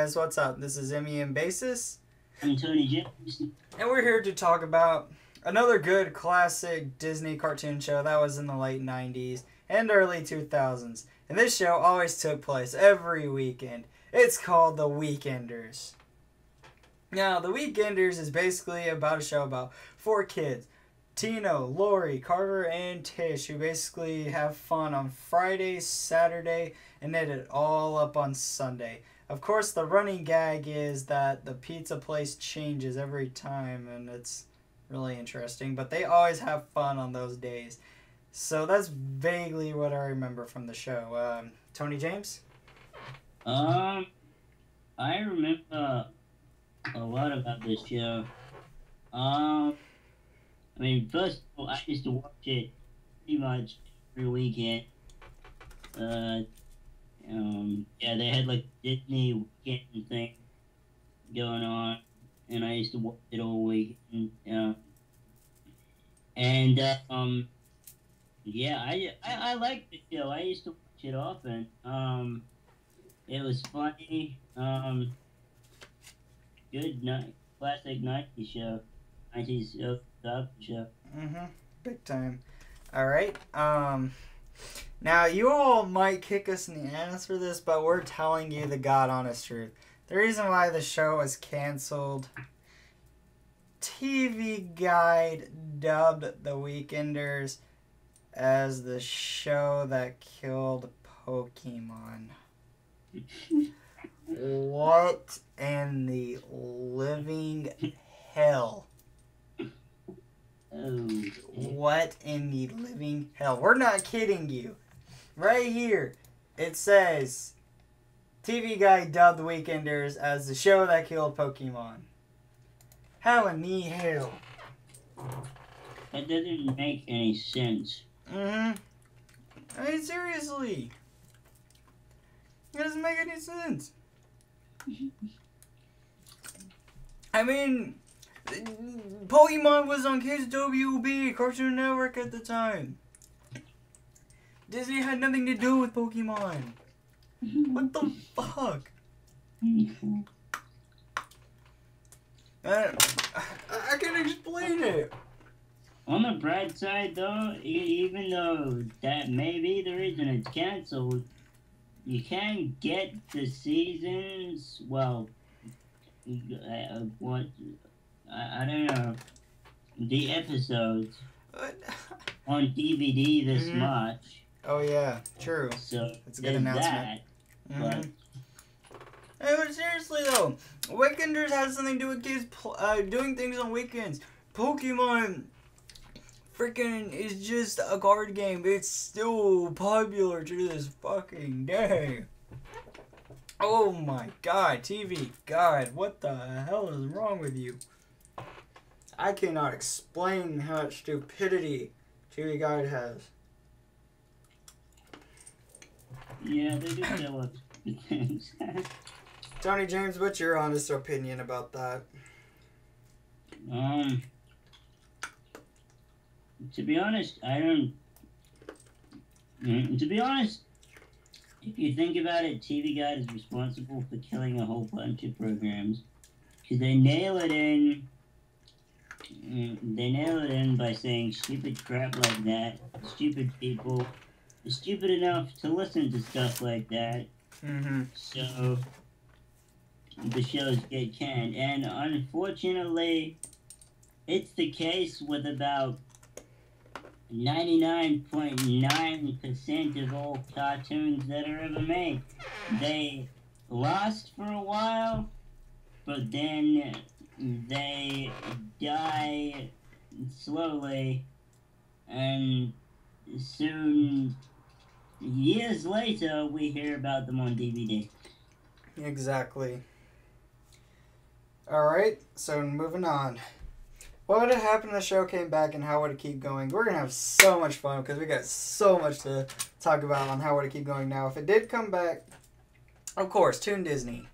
guys, what's up? This is Emmy and Basis. I'm Tony James. And we're here to talk about another good classic Disney cartoon show that was in the late 90s and early 2000s. And this show always took place every weekend. It's called The Weekenders. Now, The Weekenders is basically about a show about 4 kids. Tino, Lori, Carter, and Tish, who basically have fun on Friday, Saturday, and knit it all up on Sunday. Of course, the running gag is that the pizza place changes every time, and it's really interesting. But they always have fun on those days. So that's vaguely what I remember from the show. Tony James? I remember a lot about this show. First of all, I used to watch it pretty much every weekend. They had like Disney weekend thing going on, and I used to watch it all weekend. I liked the show. I used to watch it often. It was funny. Good night, classic 90s show. 90s show. Big time. Alright, now you all might kick us in the ass for this, but we're telling you the God honest truth. The reason why the show was canceled, TV Guide dubbed The Weekenders as the show that killed Pokemon. What in the living hell? Oh. What in the living hell? We're not kidding you. Right here, it says TV Guide dubbed The Weekenders as the show that killed Pokemon. How in the hell? That doesn't make any sense. I mean, seriously. It doesn't make any sense. I mean, Pokemon was on Kids WB, Cartoon Network at the time. Disney had nothing to do with Pokemon. What the fuck? I can't explain it. On the bright side, though, even though that may be the reason it's canceled, you can get the seasons, well, I don't know, the episodes on DVD this much. Oh yeah, true. So it's a good announcement. But seriously though, Weekenders has something to do with kids doing things on weekends. Pokemon freaking is just a card game. It's still popular to this fucking day. Oh my God, TV Guide, what the hell is wrong with you? I cannot explain how much stupidity TV Guide has. Yeah, they do tell us things. Tony James, what's your honest opinion about that? To be honest, I don't. To be honest, if you think about it, TV Guide is responsible for killing a whole bunch of programs because they nail it in. They nail it in by saying stupid crap like that. Stupid people are stupid enough to listen to stuff like that. So the shows get canned, and unfortunately, it's the case with about 99.9% of all cartoons that are ever made. They last for a while, but then they die slowly, and soon, years later, we hear about them on DVD. Exactly. Alright, so moving on. What would have happened if the show came back and how would it keep going? We're going to have so much fun because we got so much to talk about on how would it keep going now. If it did come back, of course, Toon Disney.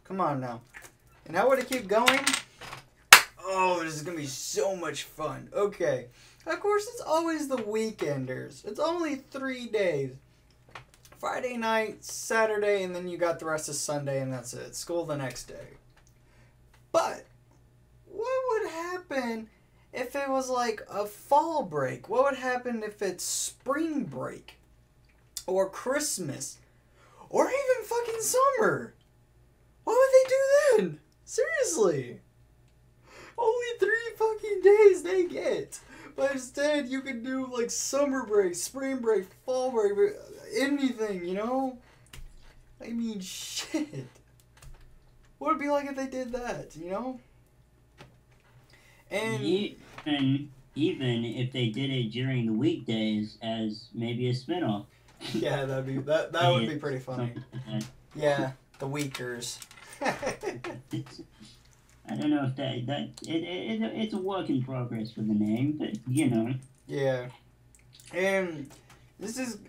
Come on now. And how would it keep going? Oh, this is going to be so much fun. Okay. Of course, it's always the Weekenders. It's only 3 days. Friday night, Saturday, and then you got the rest of Sunday, and that's it. School the next day. But what would happen if it was like a fall break? What would happen if it's spring break? Or Christmas? Or even fucking summer? What would they do then? Seriously. Only 3 fucking days they get. But instead, you could do like summer break, spring break, fall break, anything, you know? I mean, shit. What would it be like if they did that, you know? And even if they did it during the weekdays as maybe a spinoff. Yeah, that would be pretty funny. Yeah, the Weakers. I don't know if it's a work in progress for the name, but you know. Yeah, and this is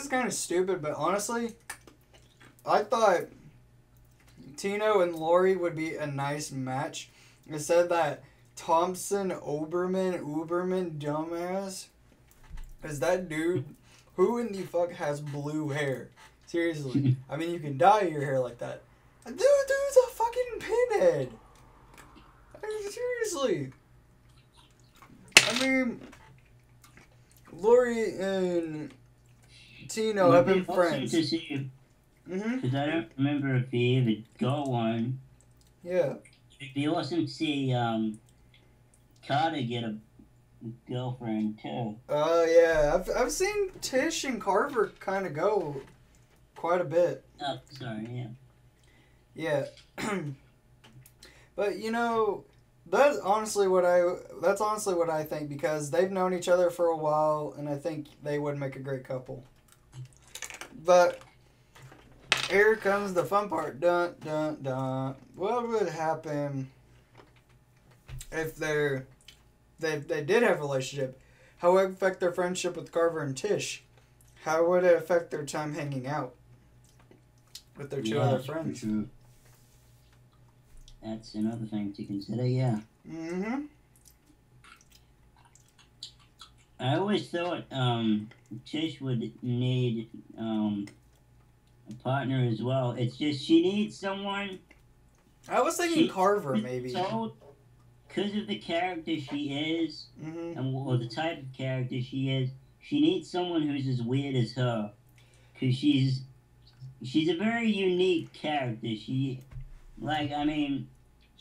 kind of stupid, but honestly, I thought Tino and Lori would be a nice match. It said that Thompson Uberman dumbass is that dude. Who in the fuck has blue hair? Seriously, I mean, you can dye your hair like that. Dude's a fucking pinhead. I mean, seriously. I mean, Lori and Tino have been friends. Because I don't remember if he even got one. Yeah. It'd be awesome to see Carter get a girlfriend too. Oh yeah, I've seen Tish and Carver kind of go quite a bit. Oh, sorry, yeah. Yeah. But you know, that's honestly what I think, because they've known each other for a while, and I think they would make a great couple. But here comes the fun part. Dun dun dun. What would happen if they did have a relationship? How would it affect their friendship with Carver and Tish? How would it affect their time hanging out with their two other friends? True. That's another thing to consider, yeah. Mm-hmm. I always thought Tish would need a partner as well. It's just she needs someone. I was thinking Carver, maybe. Because of the character she is, Mm-hmm. or the type of character she is, she needs someone who's as weird as her. Because she's a very unique character. She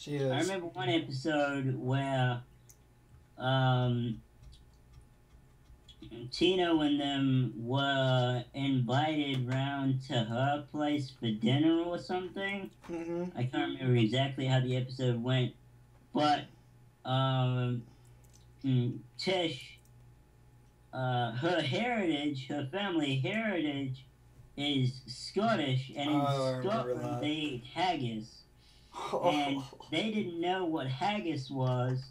is. I remember one episode where Tino and them were invited round to her place for dinner or something. Mm-hmm. I can't remember exactly how the episode went, but Tish, her family heritage is Scottish, and in Scotland they eat haggis. And they didn't know what haggis was,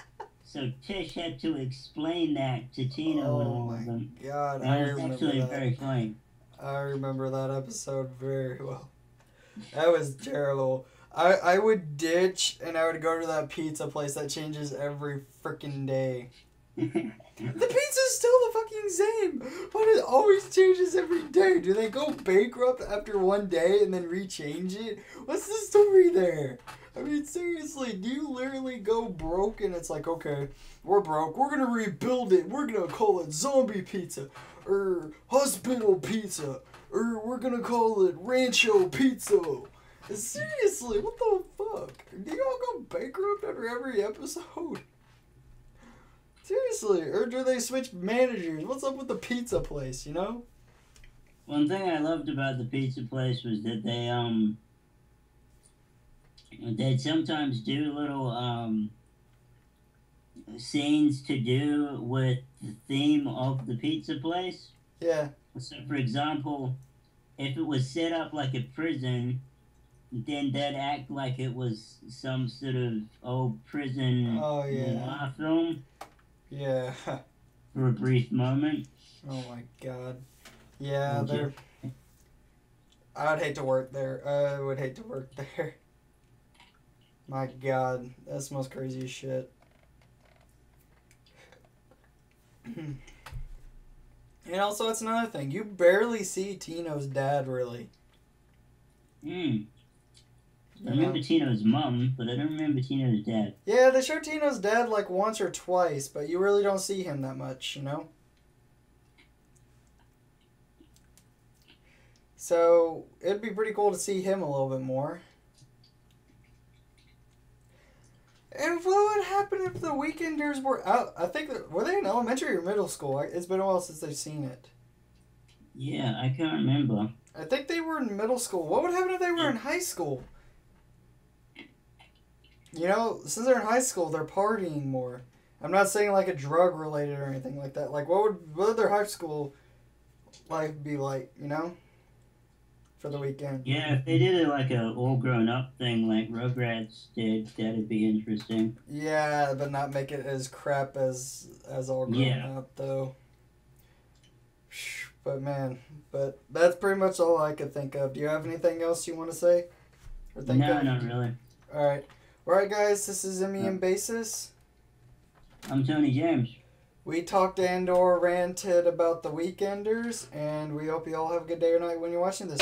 so Tish had to explain that to Tino and all of them. God, and it was actually very funny. I remember that episode very well. That was terrible. I would ditch and I would go to that pizza place that changes every freaking day. The pizza's still the fucking same, but it always changes every day. Do they go bankrupt after one day and then rechange it? What's the story there? I mean, seriously, do you literally go broke and it's like, okay, we're broke, we're gonna rebuild it, we're gonna call it zombie pizza, or hospital pizza, or we're gonna call it rancho pizza? Seriously, what the fuck? Do y'all go bankrupt after every episode? Seriously, or do they switch managers? What's up with the pizza place, you know? One thing I loved about the pizza place was that they'd sometimes do little scenes to do with the theme of the pizza place. Yeah. So, for example, if it was set up like a prison, then they'd act like it was some sort of old prison noir film. Yeah. For a brief moment. Oh my god. Yeah, I'd hate to work there. I would hate to work there. My god, that's the most craziest shit. And also, that's another thing. You barely see Tino's dad, really. I remember Tino's mom, but I don't remember Tino's dad. Yeah, they show Tino's dad like once or twice, but you really don't see him that much, you know? So, it'd be pretty cool to see him a little bit more. And what would happen if the Weekenders were out? I think, were they in elementary or middle school? It's been a while since they've seen it. Yeah, I can't remember. I think they were in middle school. What would happen if they were in high school? You know, since they're in high school, they're partying more. I'm not saying like a drug related or anything like that. Like, what would their high school life be like, you know? For the weekend. Yeah, if they did it like a all grown up thing like Rugrats did, that'd be interesting. Yeah, but not make it as crap as all grown up though. But man, that's pretty much all I could think of. Do you have anything else you want to say? Or think of? Not really. Alright guys, this is Emmy and Basis. I'm Tony James. We talked and or ranted about the Weekenders, and we hope you all have a good day or night when you're watching this.